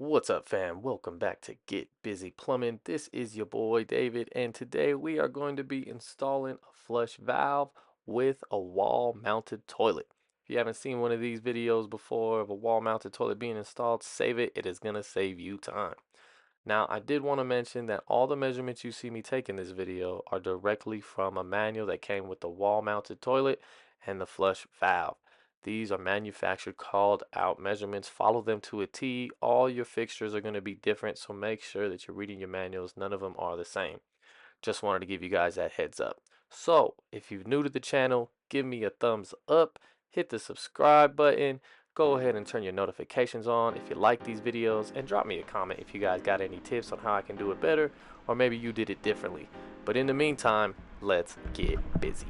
What's up, fam? Welcome back to Get Busy Plumbing. This is your boy David, and today we are going to be installing a flush valve with a wall-mounted toilet. If you haven't seen one of these videos before of a wall-mounted toilet being installed, save it. It is going to save you time. Now, I did want to mention that all the measurements you see me take in this video are directly from a manual that came with the wall-mounted toilet and the flush valve. These are manufactured called out measurements. Follow them to a T. All your fixtures are going to be different, so make sure that you're reading your manuals. None of them are the same. Just wanted to give you guys that heads up. So, if you're new to the channel, give me a thumbs up, hit the subscribe button, go ahead and turn your notifications on if you like these videos, and drop me a comment if you guys got any tips on how I can do it better, or maybe you did it differently. But in the meantime, let's get busy.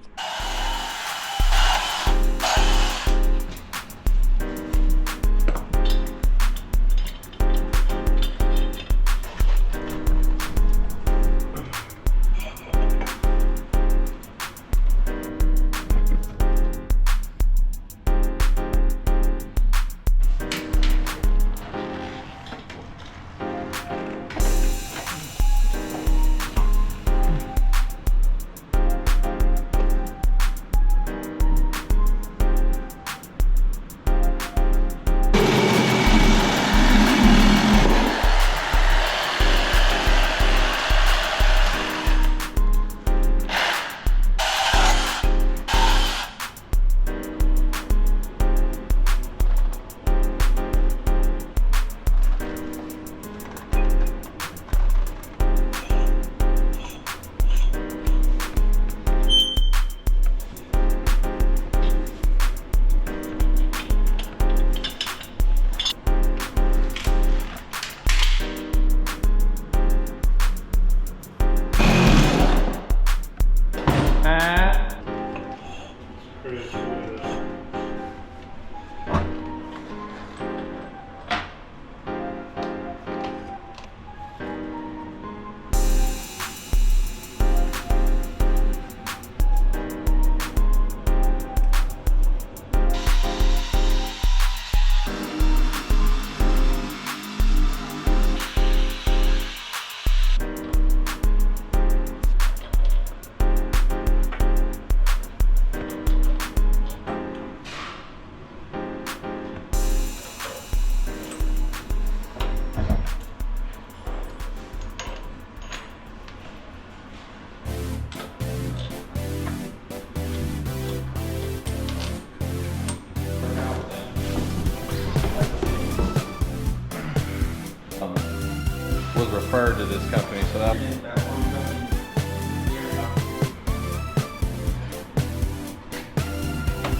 Was referred to this company, so that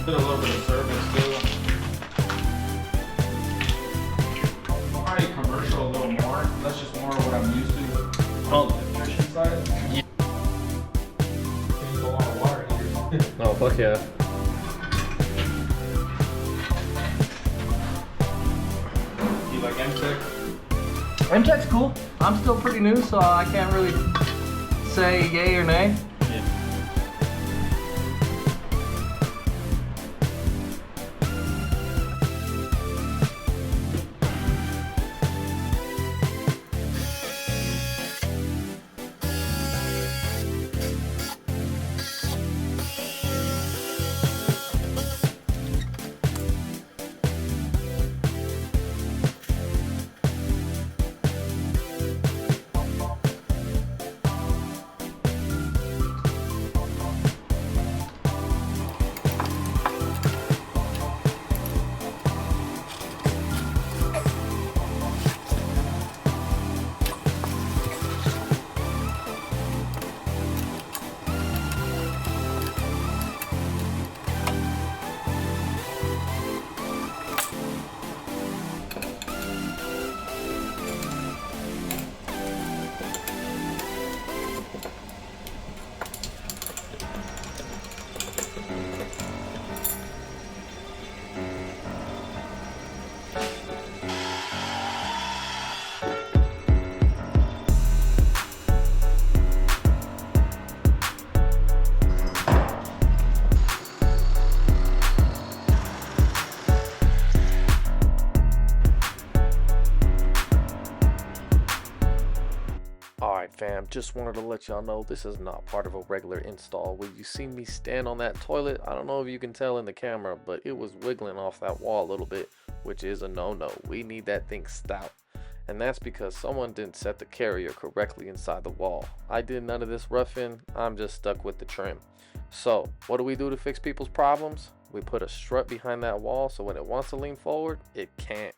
did a little bit of service too. Probably commercial a little more. That's just more what I'm used to on the electrician side. Yeah. Can go on a water heater. Oh, fuck yeah. You like MTech? MTech's cool. I'm still pretty new, so I can't really say yay or nay. Alright fam, just wanted to let y'all know this is not part of a regular install. When you see me stand on that toilet, I don't know if you can tell in the camera, but it was wiggling off that wall a little bit, which is a no-no. We need that thing stout. And that's because someone didn't set the carrier correctly inside the wall. I did none of this roughing, I'm just stuck with the trim. So, what do we do to fix people's problems? We put a strut behind that wall so when it wants to lean forward, it can't.